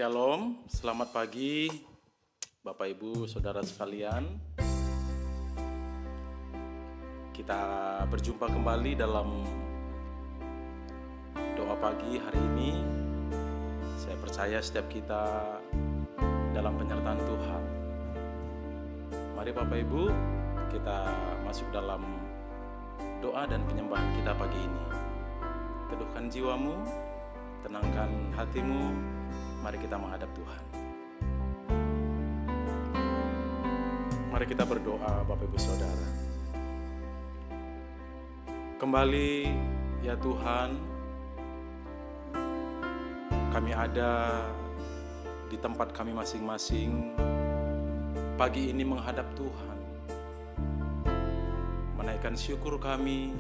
Shalom, selamat pagi Bapak Ibu Saudara sekalian. Kita berjumpa kembali dalam doa pagi hari ini. Saya percaya setiap kita dalam penyertaan Tuhan. Mari Bapak Ibu, kita masuk dalam doa dan penyembahan kita pagi ini. Teduhkan jiwamu, tenangkan hatimu. Mari kita menghadap Tuhan. Mari kita berdoa Bapak Ibu Saudara. Kembali ya Tuhan, kami ada di tempat kami masing-masing pagi ini menghadap Tuhan, menaikkan syukur kami,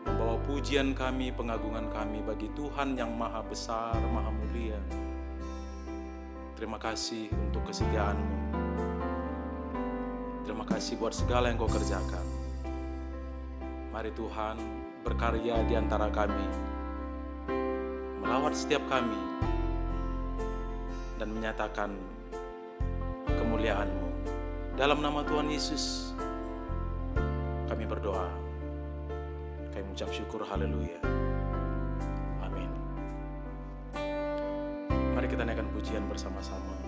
membawa pujian kami, pengagungan kami bagi Tuhan yang maha besar, maha mulia. Terima kasih untuk kesetiaan-Mu. Terima kasih buat segala yang Kau kerjakan. Mari Tuhan berkarya di antara kami, melawat setiap kami, dan menyatakan kemuliaan-Mu. Dalam nama Tuhan Yesus, kami berdoa. Kami mengucap syukur, haleluya. Amin. Mari kita naikkan pujian bersama-sama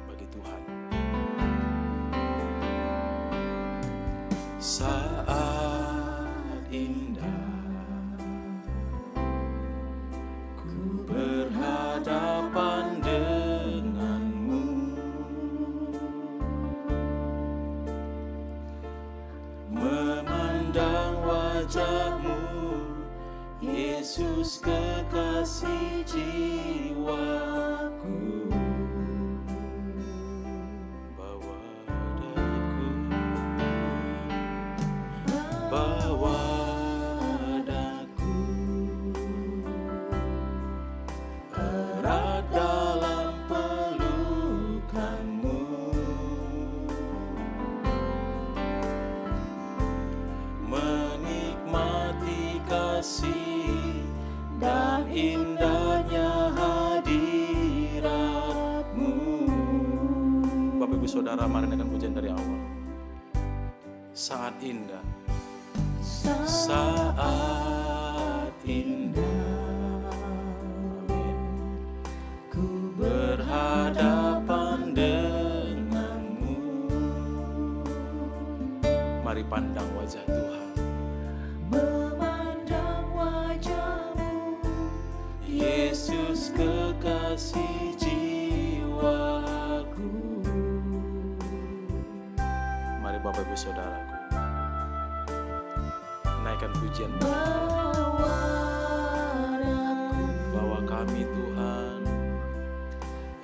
bagi Tuhan. Saat indah ku berhadapan denganmu, memandang wajahmu, Yesus kekasih jiwaku. Bawa daku erat dalam pelukanmu, menikmati kasih dan indahnya hadirat-Mu. Bapak Ibu Saudara, mari naikkan pujian dari awal. Saat indah, saat indah, amin, ku berhadapan denganmu. Mari pandang wajah Tuhan, memandang wajah-Mu, Yesus kekasih jiwaku. Mari Bapak Ibu Saudaraku, naikkan pujian bawa kami Tuhan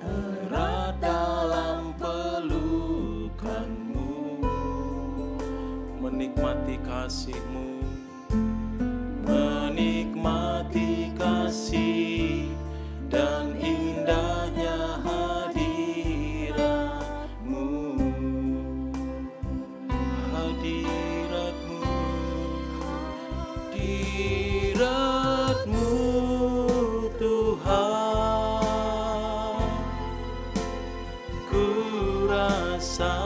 erat dalam pelukan-Mu, menikmati kasih-Mu, menikmati kasih dan indahnya hadirat-Mu, hadirat-Mu, hadirat-Mu Tuhan, ku rasakan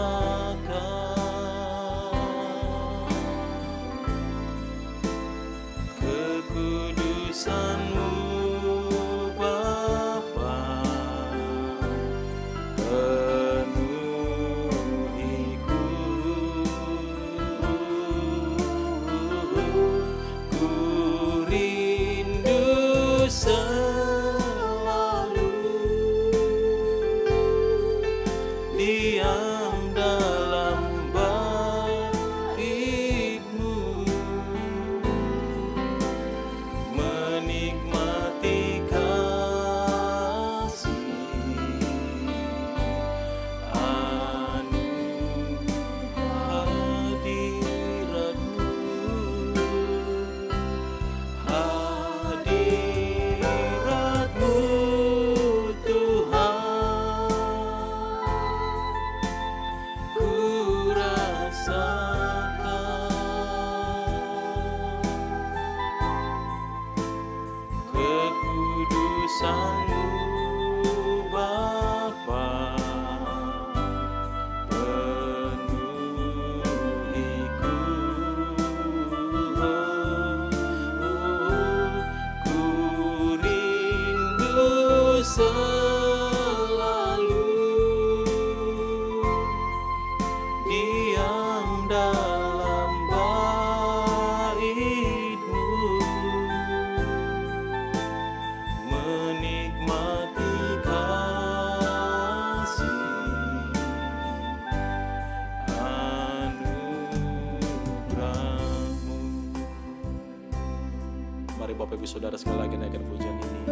Bapak Ibu Saudara sekali lagi naikkan pujian ini.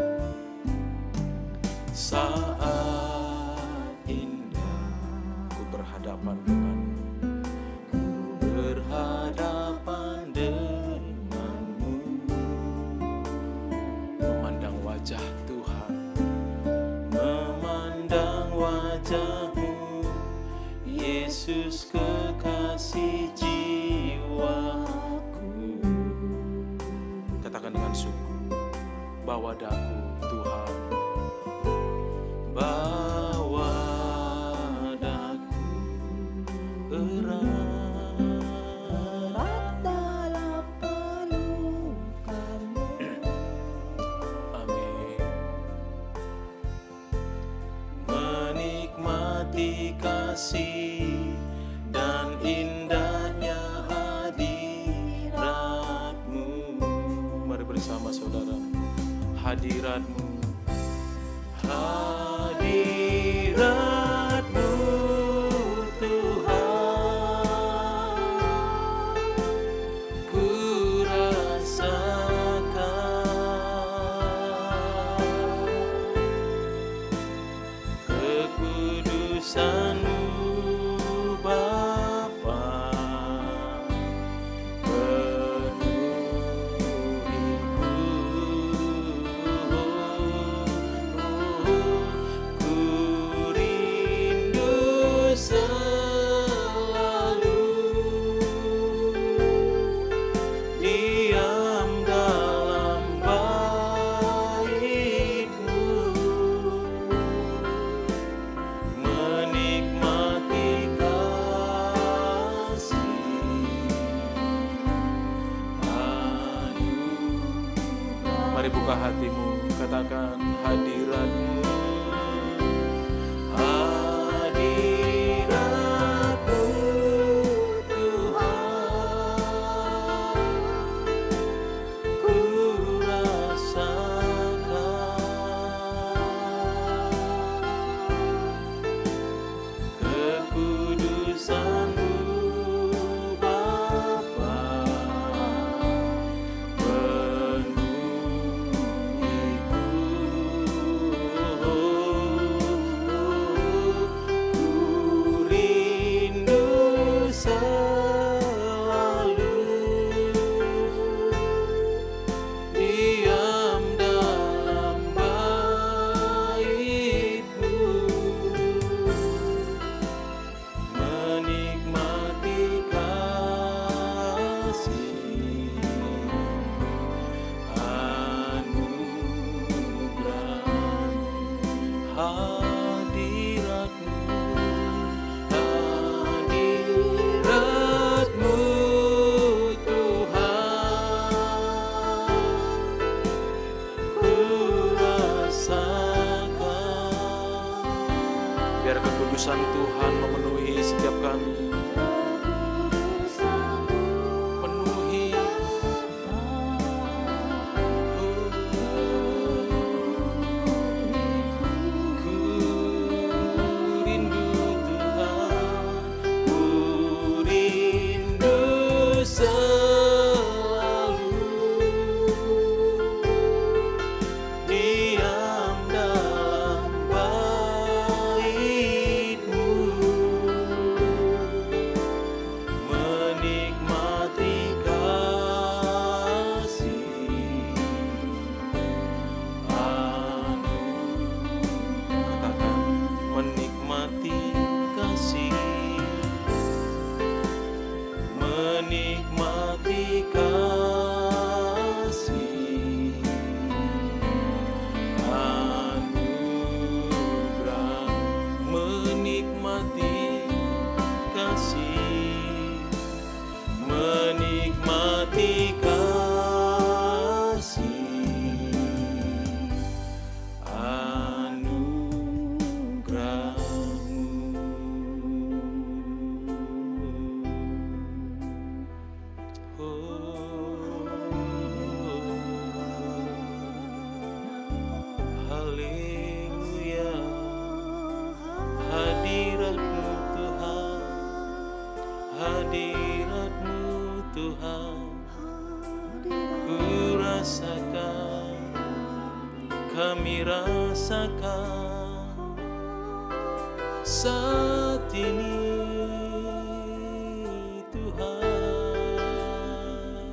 Saat indah ku berhadapan denganmu, ku berhadapan denganmu, memandang wajah Tuhan, memandang wajahmu, Yesus kekasih jiwaku. Katakan dengan sungguh, bawa daku Tuhan, bawa daku erat dalam pelukanmu. Amin. Menikmati kasih dan indahnya hadirat-Mu. Mari bersama saudara, hadirat-Mu, hadirat-Mu Tuhan, ku rasakan kekudusan-Mu Bapa, penuhiku, ku rindu selalu diam dalam bait-Mu, menikmati kasih anugerah. Mari buka hatimu, katakan hadirat-Mu, hadirat-Mu Tuhan, ku rasakan kekudusan-Mu Bapa, penuhiku, ku rindu selalu diam dalam bait-Mu, menikmati kasih anugerah. Hadirat-Mu, hadirat-Mu Tuhan, ku rasakan. Biar kekudusan Tuhan memenuhi setiap kami, penuhi ku rindu Tuhan, ku rindu selalu diam dalam bait-Mu, saat ini Tuhan,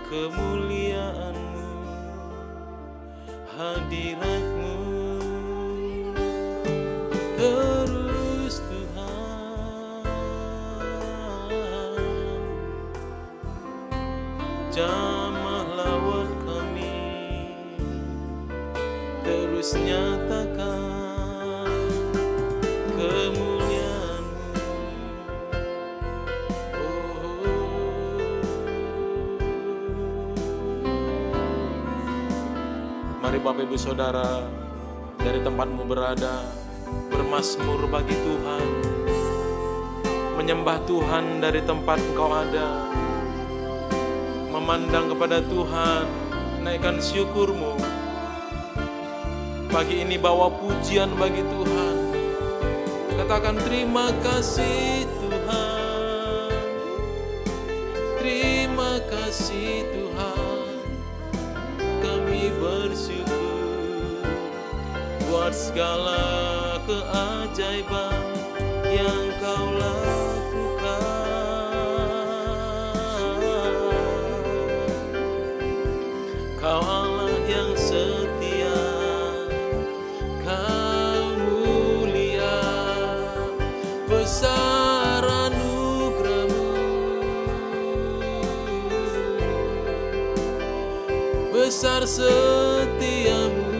kemuliaan-Mu, hadirat-Mu terus Tuhan, jamah lawat kami, terus nyatakan kemuliaan-Mu. Mari Bapak Ibu Saudara, dari tempatmu berada, bermazmur bagi Tuhan, menyembah Tuhan dari tempat engkau ada, memandang kepada Tuhan, naikkan syukurmu. Pagi ini bawa pujian bagi Tuhan, katakan terima kasih Tuhan, terima kasih Tuhan, kami bersyukur buat segala keajaiban yang Kau lakukan. Kau Allah yang setia, Kau mulia, besar anugerah-Mu, besar setia-Mu.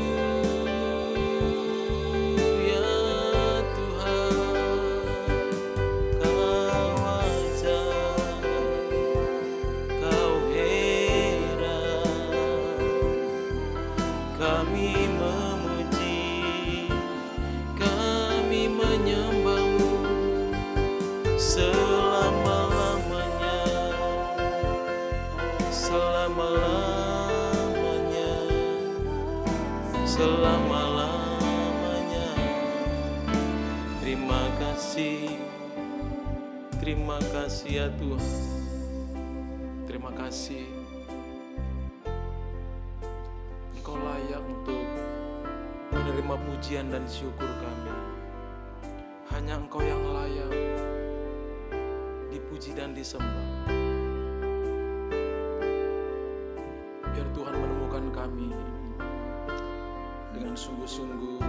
Selama-lamanya. Terima kasih ya Tuhan, terima kasih. Engkau layak untuk menerima pujian dan syukur kami. Hanya Engkau yang layak dipuji dan disembah. Biar Tuhan menemukan kami dengan sungguh-sungguh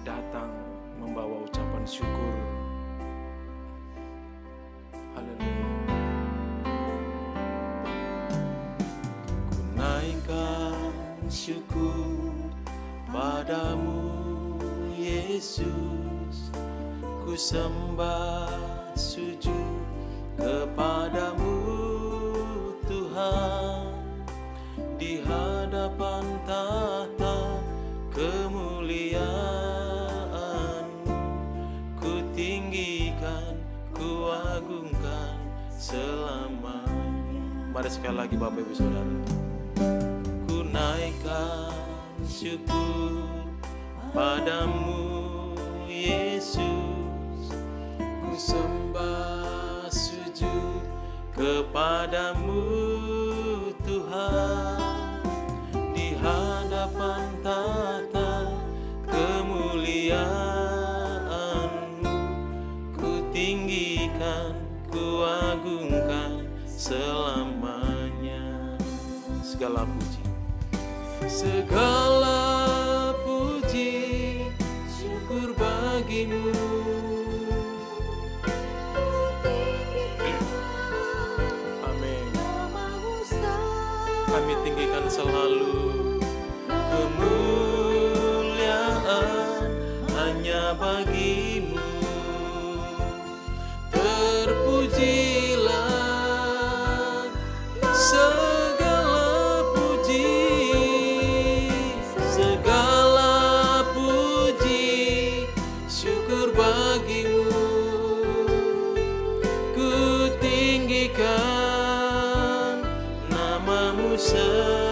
datang membawa ucapan syukur. Haleluya. Ku naikkan syukur padamu Yesus, ku sembah sujud kepadamu Tuhan, di hadapan tahta kemuliaan, ku tinggikan, ku agungkan selamanya. Mari sekali lagi Bapak Ibu Saudara. Ku naikkan syukur padamu Yesus, ku sembah sujud kepadamu Tuhan, di hadapan tahta kemuliaan-Mu, ku tinggikan, ku agungkan selamanya. Segala puji, segala puji, syukur bagimu. Kami tinggikan selalu kemuliaan hanya bagi-Mu. Terpujilah segala puji, segala puji, syukur bagi-Mu. Ku tinggikan nama-Mu selalu,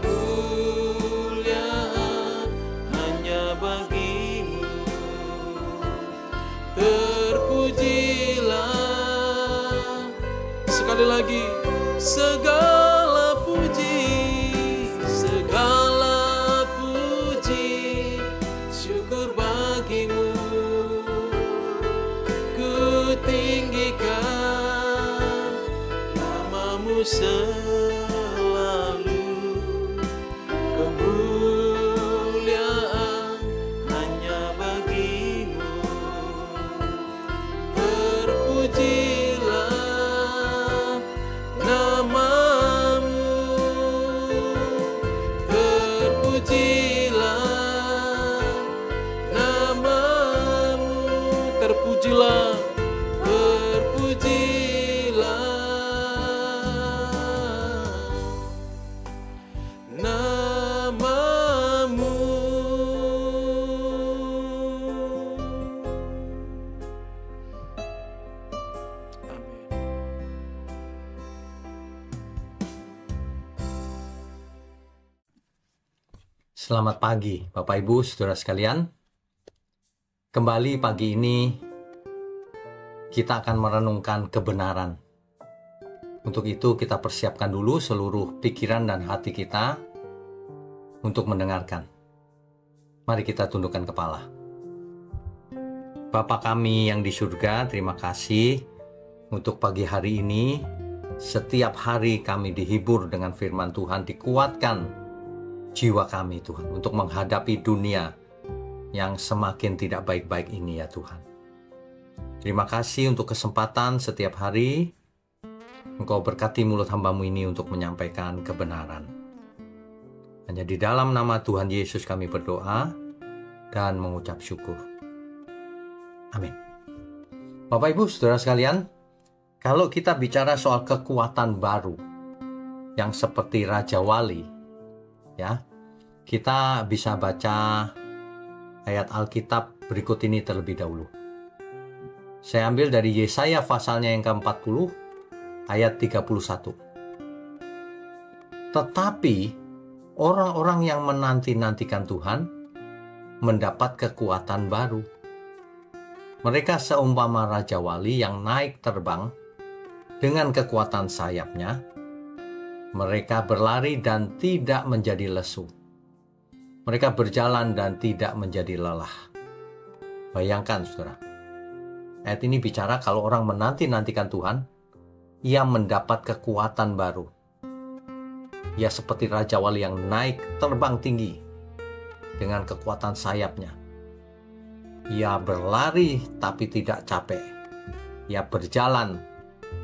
kemuliaan Selamat pagi, Bapak Ibu, Saudara sekalian. Kembali pagi ini kita akan merenungkan kebenaran. Untuk itu kita persiapkan dulu seluruh pikiran dan hati kita untuk mendengarkan. Mari kita tundukkan kepala. Bapa kami yang di surga, terima kasih untuk pagi hari ini. Setiap hari kami dihibur dengan firman Tuhan, dikuatkan jiwa kami Tuhan untuk menghadapi dunia yang semakin tidak baik-baik ini ya Tuhan. Terima kasih untuk kesempatan setiap hari Engkau berkati mulut hamba-Mu ini untuk menyampaikan kebenaran. Hanya di dalam nama Tuhan Yesus kami berdoa dan mengucap syukur. Amin. Bapak Ibu Saudara sekalian, kalau kita bicara soal kekuatan baru yang seperti Raja Wali, ya, kita bisa baca ayat Alkitab berikut ini terlebih dahulu. Saya ambil dari Yesaya pasalnya yang ke-40 ayat 31. Tetapi orang-orang yang menanti-nantikan Tuhan mendapat kekuatan baru. Mereka seumpama Raja Wali yang naik terbang dengan kekuatan sayapnya. Mereka berlari dan tidak menjadi lesu. Mereka berjalan dan tidak menjadi lelah. Bayangkan, saudara. Ayat ini bicara kalau orang menanti-nantikan Tuhan, ia mendapat kekuatan baru. Ia seperti Raja Wali yang naik terbang tinggi dengan kekuatan sayapnya. Ia berlari tapi tidak capek. Ia berjalan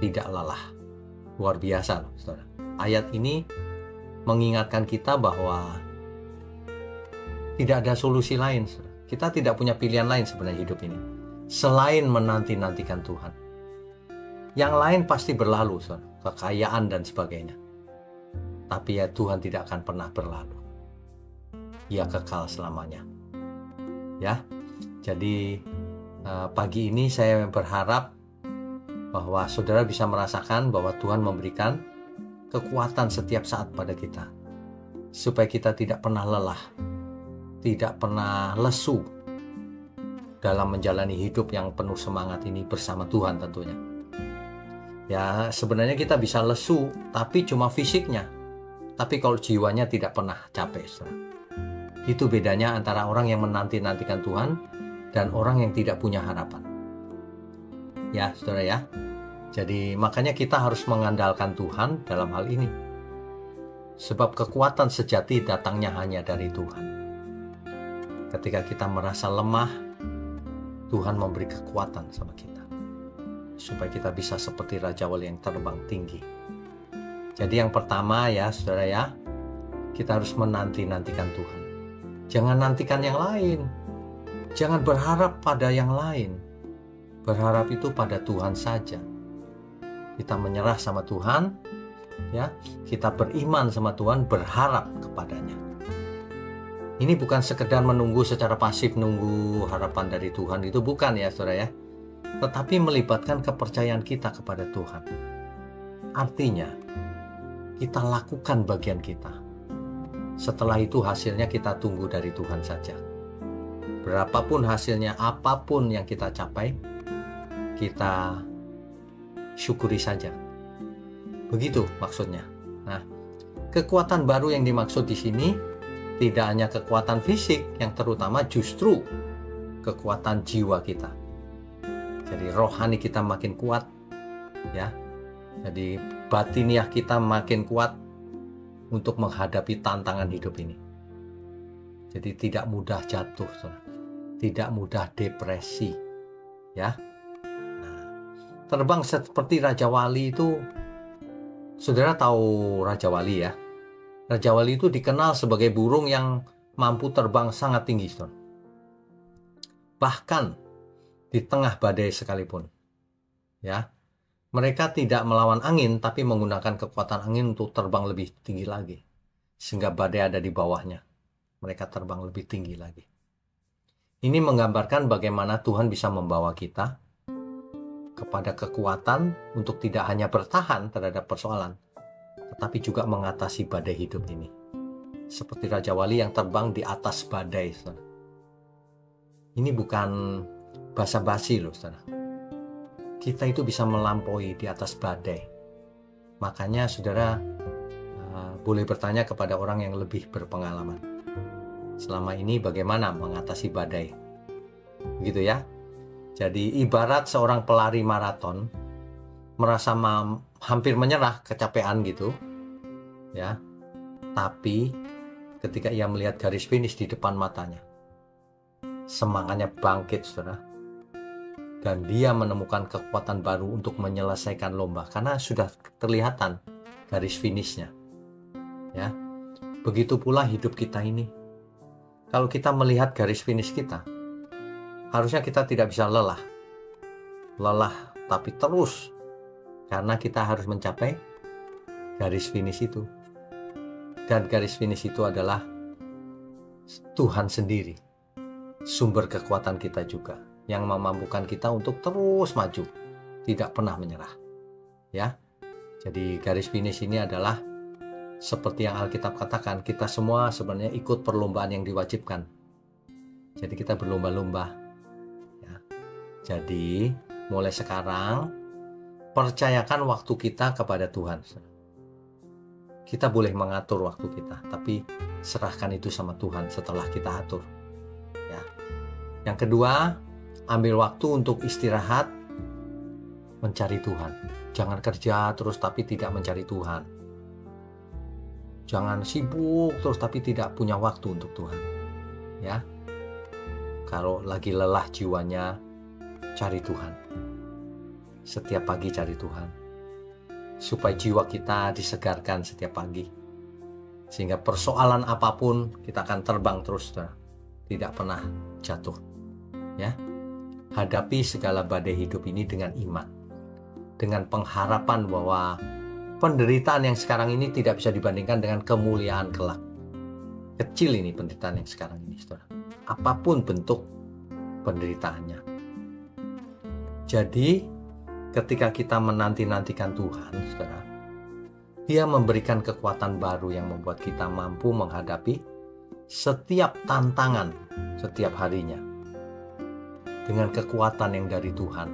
tidak lelah. Luar biasa, saudara. Ayat ini mengingatkan kita bahwa tidak ada solusi lain. Kita tidak punya pilihan lain sebenarnya hidup ini selain menanti-nantikan Tuhan. Yang lain pasti berlalu, kekayaan dan sebagainya. Tapi ya Tuhan tidak akan pernah berlalu. Ia kekal selamanya. Ya, jadi pagi ini saya berharap bahwa saudara bisa merasakan bahwa Tuhan memberikan kekuatan setiap saat pada kita, supaya kita tidak pernah lelah, tidak pernah lesu dalam menjalani hidup yang penuh semangat ini bersama Tuhan tentunya. Ya, sebenarnya kita bisa lesu, tapi cuma fisiknya. Tapi kalau jiwanya tidak pernah capek, saudara. Itu bedanya antara orang yang menanti-nantikan Tuhan dan orang yang tidak punya harapan. Ya, saudara ya. Jadi makanya kita harus mengandalkan Tuhan dalam hal ini. Sebab kekuatan sejati datangnya hanya dari Tuhan. Ketika kita merasa lemah, Tuhan memberi kekuatan sama kita. Supaya kita bisa seperti Raja Wali yang terbang tinggi. Jadi yang pertama ya saudara ya, kita harus menanti-nantikan Tuhan. Jangan nantikan yang lain. Jangan berharap pada yang lain. Berharap itu pada Tuhan saja. Kita menyerah sama Tuhan, ya, kita beriman sama Tuhan, berharap kepadanya. Ini bukan sekedar menunggu secara pasif, nunggu harapan dari Tuhan, itu bukan ya saudara ya. Tetapi melibatkan kepercayaan kita kepada Tuhan. Artinya, kita lakukan bagian kita. Setelah itu hasilnya kita tunggu dari Tuhan saja. Berapapun hasilnya, apapun yang kita capai, kita syukuri saja. Begitu maksudnya. Nah, kekuatan baru yang dimaksud di sini tidak hanya kekuatan fisik, yang terutama justru kekuatan jiwa kita. Jadi rohani kita makin kuat, ya. Jadi batiniah kita makin kuat untuk menghadapi tantangan hidup ini. Jadi tidak mudah jatuh, saudara. Tidak mudah depresi, ya. Terbang seperti Raja Wali itu, saudara tahu Raja Wali ya. Raja Wali itu dikenal sebagai burung yang mampu terbang sangat tinggi, saudara. Bahkan di tengah badai sekalipun, ya. Mereka tidak melawan angin, tapi menggunakan kekuatan angin untuk terbang lebih tinggi lagi. Sehingga badai ada di bawahnya. Mereka terbang lebih tinggi lagi. Ini menggambarkan bagaimana Tuhan bisa membawa kita kepada kekuatan untuk tidak hanya bertahan terhadap persoalan, tetapi juga mengatasi badai hidup ini. seperti Raja Wali yang terbang di atas badai, saudara. Ini bukan basa-basi loh, saudara. Kita itu bisa melampaui di atas badai. Makanya saudara boleh bertanya kepada orang yang lebih berpengalaman. Selama ini bagaimana mengatasi badai? Begitu ya. Jadi ibarat seorang pelari maraton merasa hampir menyerah, kecapean gitu. Ya. Tapi ketika ia melihat garis finish di depan matanya, semangatnya bangkit, saudara. Dan dia menemukan kekuatan baru untuk menyelesaikan lomba karena sudah kelihatan garis finishnya. Ya, begitu pula hidup kita ini. Kalau kita melihat garis finish kita, harusnya kita tidak bisa lelah, tapi terus, karena kita harus mencapai garis finish itu. Dan garis finish itu adalah Tuhan sendiri, sumber kekuatan kita juga, yang memampukan kita untuk terus maju, tidak pernah menyerah. Ya, jadi garis finish ini adalah seperti yang Alkitab katakan, kita semua sebenarnya ikut perlombaan yang diwajibkan. Jadi kita berlomba-lomba. Ya. Jadi mulai sekarang percayakan waktu kita kepada Tuhan. Kita boleh mengatur waktu kita, tapi serahkan itu sama Tuhan setelah kita atur. Ya. Yang kedua, ambil waktu untuk istirahat, mencari Tuhan. Jangan kerja terus tapi tidak mencari Tuhan. Jangan sibuk terus tapi tidak punya waktu untuk Tuhan. Ya. Kalau lagi lelah jiwanya, cari Tuhan. Setiap pagi cari Tuhan. Supaya jiwa kita disegarkan setiap pagi. Sehingga persoalan apapun kita akan terbang terus, saudara. Tidak pernah jatuh. Ya. Hadapi segala badai hidup ini dengan iman. Dengan pengharapan bahwa penderitaan yang sekarang ini tidak bisa dibandingkan dengan kemuliaan kelak. Kecil ini penderitaan yang sekarang ini, saudara. Apapun bentuk penderitaannya. Jadi, ketika kita menanti-nantikan Tuhan, saudara, Dia memberikan kekuatan baru yang membuat kita mampu menghadapi setiap tantangan setiap harinya. Dengan kekuatan yang dari Tuhan,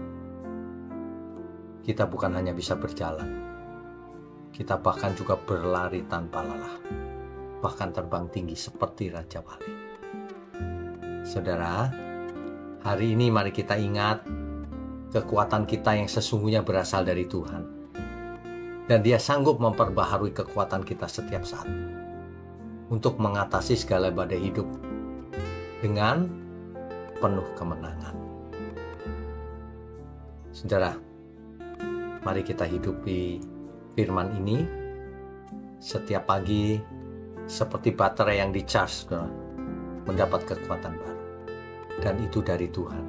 kita bukan hanya bisa berjalan, kita bahkan juga berlari tanpa lelah, bahkan terbang tinggi seperti Raja Wali. Saudara, hari ini mari kita ingat kekuatan kita yang sesungguhnya berasal dari Tuhan. Dan Dia sanggup memperbaharui kekuatan kita setiap saat untuk mengatasi segala badai hidup dengan penuh kemenangan. Saudara, mari kita hidupi firman ini setiap pagi seperti baterai yang di-charge, saudara, mendapat kekuatan baru. Dan itu dari Tuhan.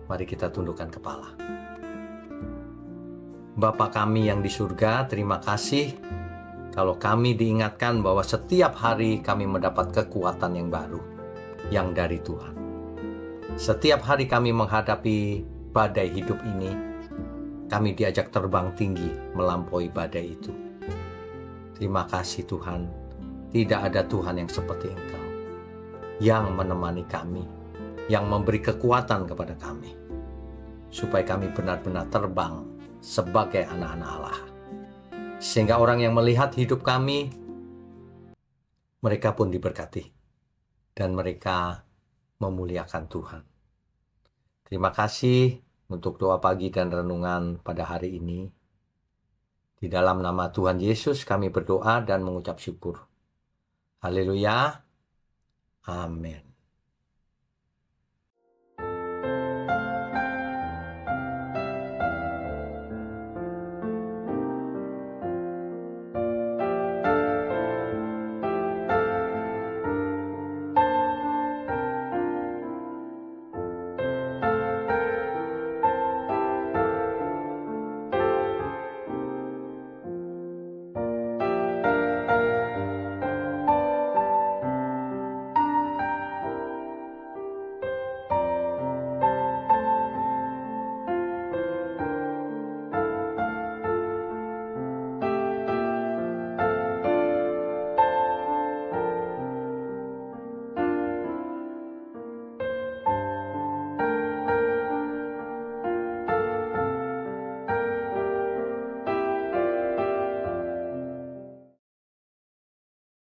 Mari kita tundukkan kepala. Bapa kami yang di surga, terima kasih kalau kami diingatkan bahwa setiap hari kami mendapat kekuatan yang baru, yang dari Tuhan. Setiap hari kami menghadapi badai hidup ini, kami diajak terbang tinggi melampaui badai itu. Terima kasih Tuhan, tidak ada Tuhan yang seperti Engkau, yang menemani kami, yang memberi kekuatan kepada kami, supaya kami benar-benar terbang sebagai anak-anak Allah. Sehingga orang yang melihat hidup kami, mereka pun diberkati, dan mereka memuliakan Tuhan. Terima kasih untuk doa pagi dan renungan pada hari ini. Di dalam nama Tuhan Yesus kami berdoa dan mengucap syukur. Haleluya. Amin.